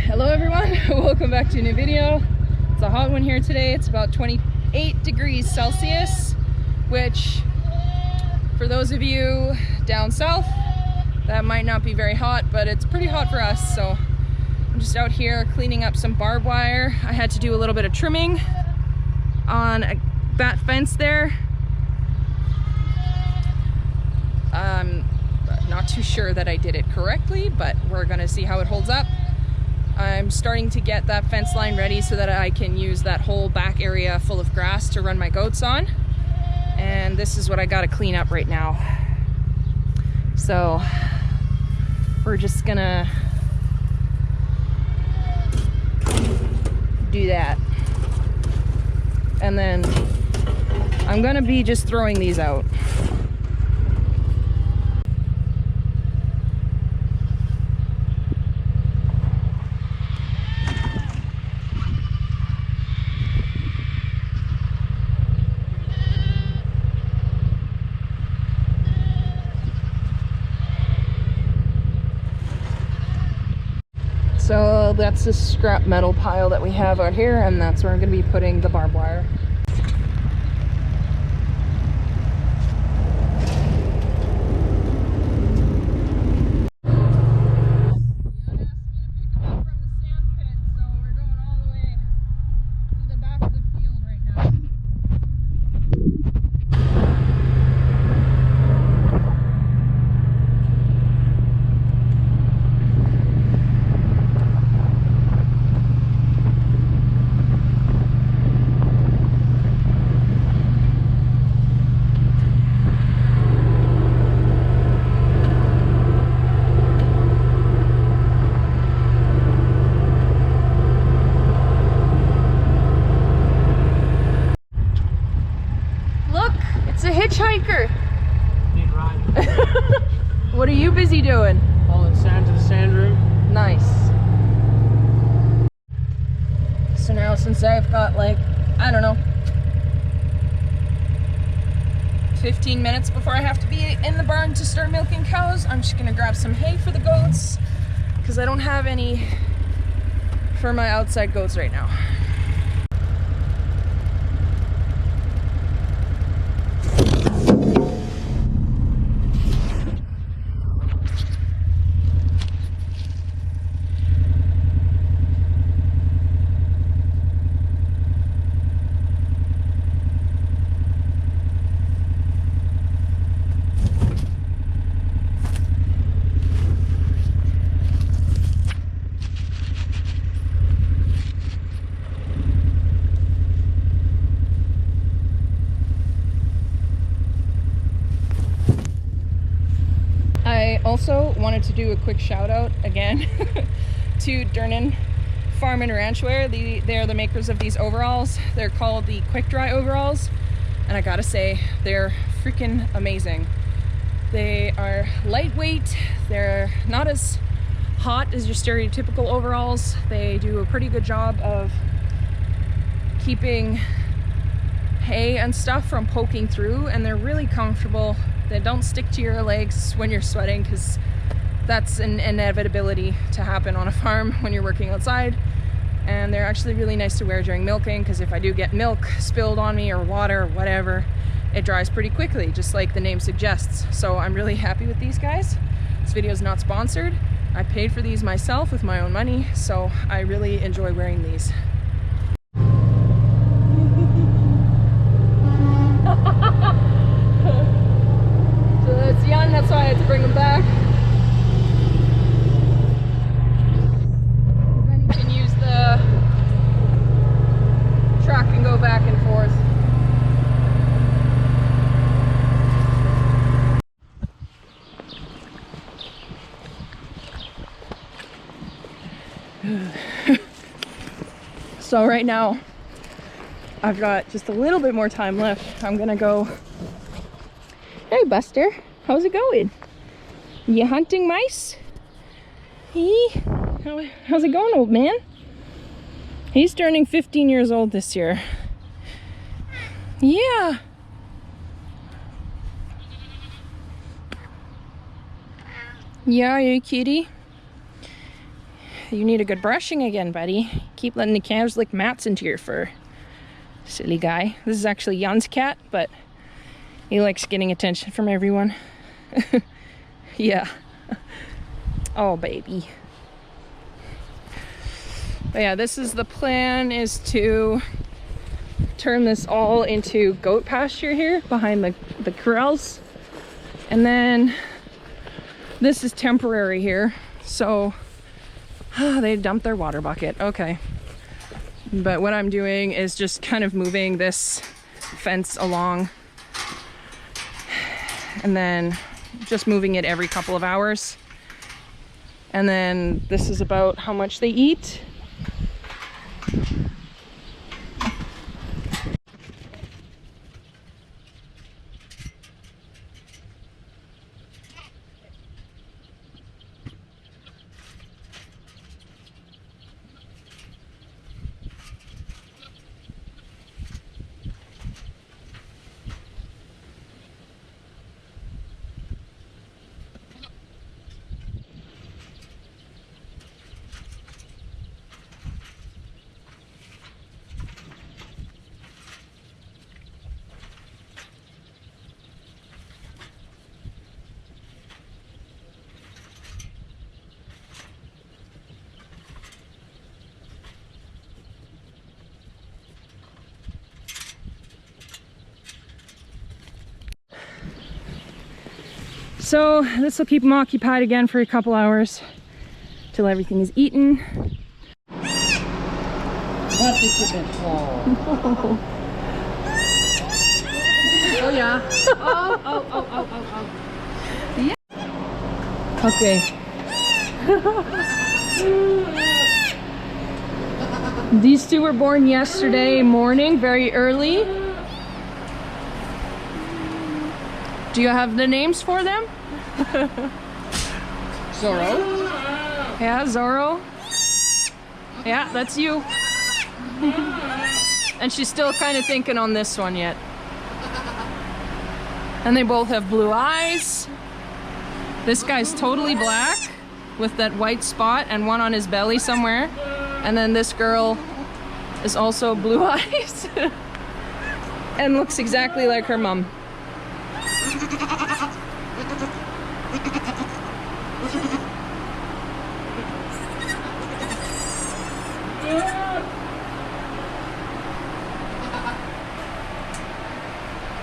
Hello everyone, welcome back to a new video. It's a hot one here today. It's about 28 degrees Celsius, which for those of you down south, that might not be very hot, but it's pretty hot for us. So I'm just out here cleaning up some barbed wire. I had to do a little bit of trimming on a bat fence there. I'm not too sure that I did it correctly, but we're gonna see how it holds up. I'm starting to get that fence line ready so that I can use that whole back area full of grass to run my goats on. And this is what I gotta clean up right now. So we're just gonna do that. And then I'm gonna be just throwing these out. So that's the scrap metal pile that we have out here, and that's where I'm going to be putting the barbed wire. It's a hitchhiker. Need a ride. What are you busy doing? Hauling sand to the sand room. Nice. So now since I've got like, I don't know, 15 minutes before I have to be in the barn to start milking cows, I'm just gonna grab some hay for the goats because I don't have any for my outside goats right now. I also wanted to do a quick shout out again to Durnan Farm and Ranch Wear. They're the makers of these overalls. They're called the Quick Dry overalls, and I gotta say they're freaking amazing. They are lightweight, they're not as hot as your stereotypical overalls. They do a pretty good job of keeping hay and stuff from poking through, and they're really comfortable. They don't stick to your legs when you're sweating, because that's an inevitability to happen on a farm when you're working outside. And they're actually really nice to wear during milking, because if I do get milk spilled on me or water or whatever, it dries pretty quickly, just like the name suggests. So I'm really happy with these guys. This video is not sponsored. I paid for these myself with my own money, so I really enjoy wearing these. So it's young, that's why I had to bring them back. Then you can use the truck and go back and forth. So right now, I've got just a little bit more time left. I'm gonna go. Hey Buster, how's it going? You hunting mice? Hey, how's it going, old man? He's turning 15 years old this year. Yeah. Yeah, you kitty? you need a good brushing again, buddy. Keep letting the cows lick mats into your fur. Silly guy. This is actually Jan's cat, but he likes getting attention from everyone. Yeah. Oh, baby. But yeah, this is the plan, is to turn this all into goat pasture here behind the corrals. And then this is temporary here. So they dumped their water bucket. Okay. But what I'm doing is just kind of moving this fence along and then just moving it every couple of hours. And then this is about how much they eat. So this will keep them occupied again for a couple hours till everything is eaten. What did you get for? Oh yeah. Oh. Yeah. Okay. These two were born yesterday morning, very early. Do you have the names for them? Zorro. Yeah, Zorro. Yeah, that's you. And she's still kind of thinking on this one yet. And they both have blue eyes. This guy's totally black with that white spot and one on his belly somewhere. And then this girl is also blue eyes and looks exactly like her mom.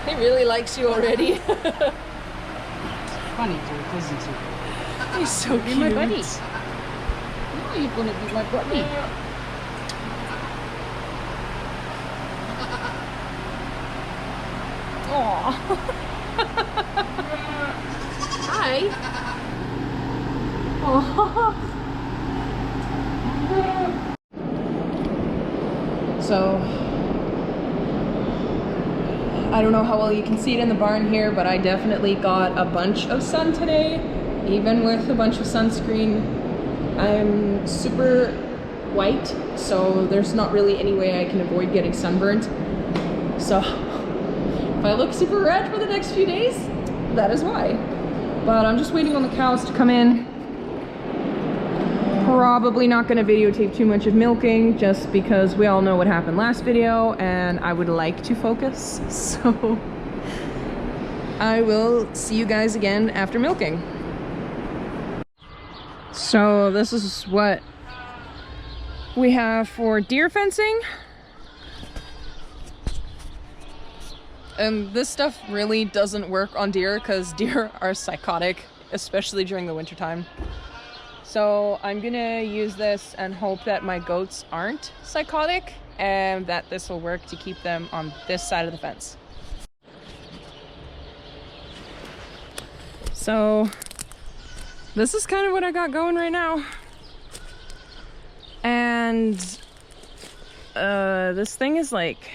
He really likes you already. Funny dude, isn't he? He's so cute. Be my buddy. No, you're gonna be my buddy. Aww. Hi. Aww. So, I don't know how well you can see it in the barn here, but I definitely got a bunch of sun today, even with a bunch of sunscreen. I'm super white, so there's not really any way I can avoid getting sunburnt. So, if I look super red for the next few days, that is why. But I'm just waiting on the cows to come in. Probably not going to videotape too much of milking, just because we all know what happened last video and I would like to focus. So I will see you guys again after milking. So this is what we have for deer fencing. And this stuff really doesn't work on deer because deer are psychotic, especially during the wintertime. So I'm gonna use this and hope that my goats aren't psychotic and that this will work to keep them on this side of the fence. So this is kind of what I got going right now. And this thing is like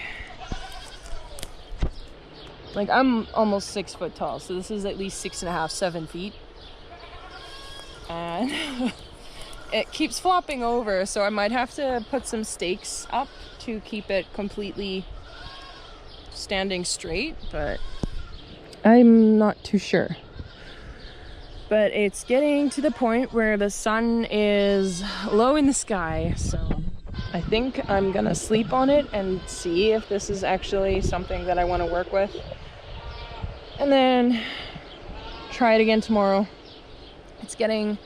I'm almost 6 foot tall, so this is at least 6.5, 7 feet. And it keeps flopping over, so I might have to put some stakes up to keep it completely standing straight, but I'm not too sure. But it's getting to the point where the sun is low in the sky, so I think I'm gonna sleep on it and see if this is actually something that I want to work with, and then try it again tomorrow. It's getting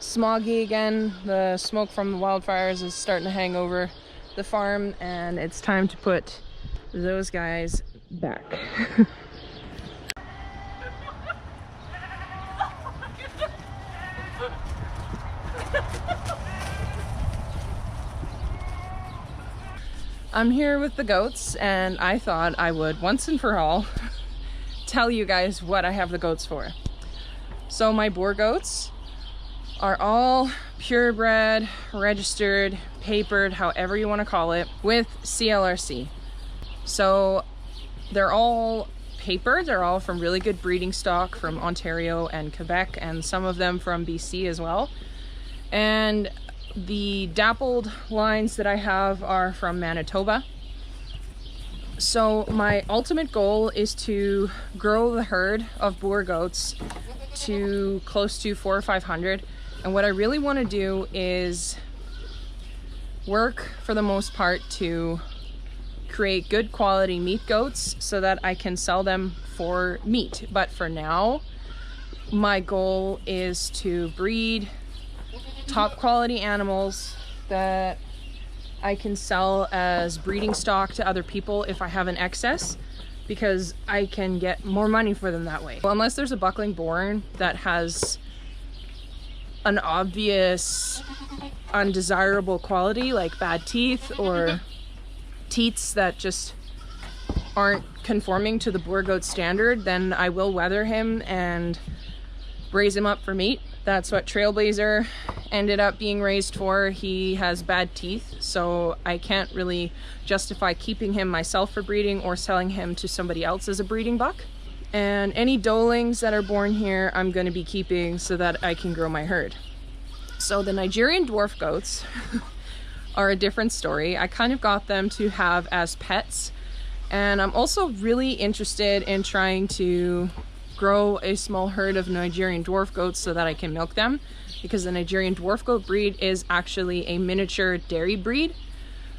smoggy again. The smoke from the wildfires is starting to hang over the farm, and it's time to put those guys back. I'm here with the goats, and I thought I would once and for all tell you guys what I have the goats for. So my Boer goats are all purebred, registered, papered, however you want to call it, with CLRC. So they're all papered, they're all from really good breeding stock from Ontario and Quebec, and some of them from BC as well. And the dappled lines that I have are from Manitoba. So my ultimate goal is to grow the herd of Boer goats to close to 400 or 500. And what I really want to do is work, for the most part, to create good quality meat goats so that I can sell them for meat. But for now, my goal is to breed top quality animals that I can sell as breeding stock to other people if I have an excess, because I can get more money for them that way. Well, unless there's a buckling born that has an obvious undesirable quality like bad teeth or teats that just aren't conforming to the Boer goat standard, then I will weather him and raise him up for meat. That's what Trailblazer ended up being raised for. He has bad teeth, so I can't really justify keeping him myself for breeding or selling him to somebody else as a breeding buck. And any doelings that are born here, I'm going to be keeping so that I can grow my herd. So the Nigerian dwarf goats are a different story. I kind of got them to have as pets, and I'm also really interested in trying to grow a small herd of Nigerian dwarf goats so that I can milk them, because the Nigerian dwarf goat breed is actually a miniature dairy breed.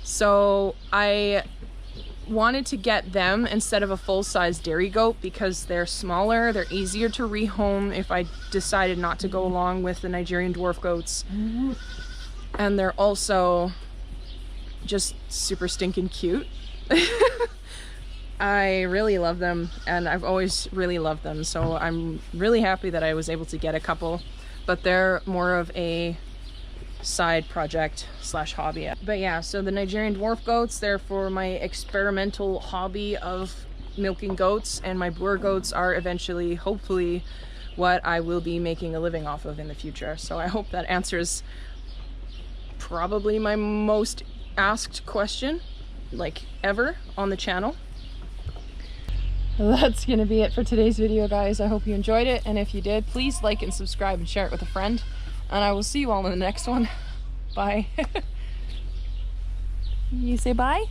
So I wanted to get them instead of a full-size dairy goat because they're smaller, they're easier to rehome if I decided not to go along with the Nigerian dwarf goats, and they're also just super stinking cute. I really love them, and I've always really loved them, so I'm really happy that I was able to get a couple, but they're more of a side project slash hobby. But yeah, so the Nigerian dwarf goats, they're for my experimental hobby of milking goats, and my Boer goats are eventually, hopefully, what I will be making a living off of in the future. So I hope that answers probably my most asked question, like, ever on the channel. That's gonna be it for today's video, guys. I hope you enjoyed it, and if you did, please like and subscribe and share it with a friend, and I will see you all in the next one. Bye. You say bye?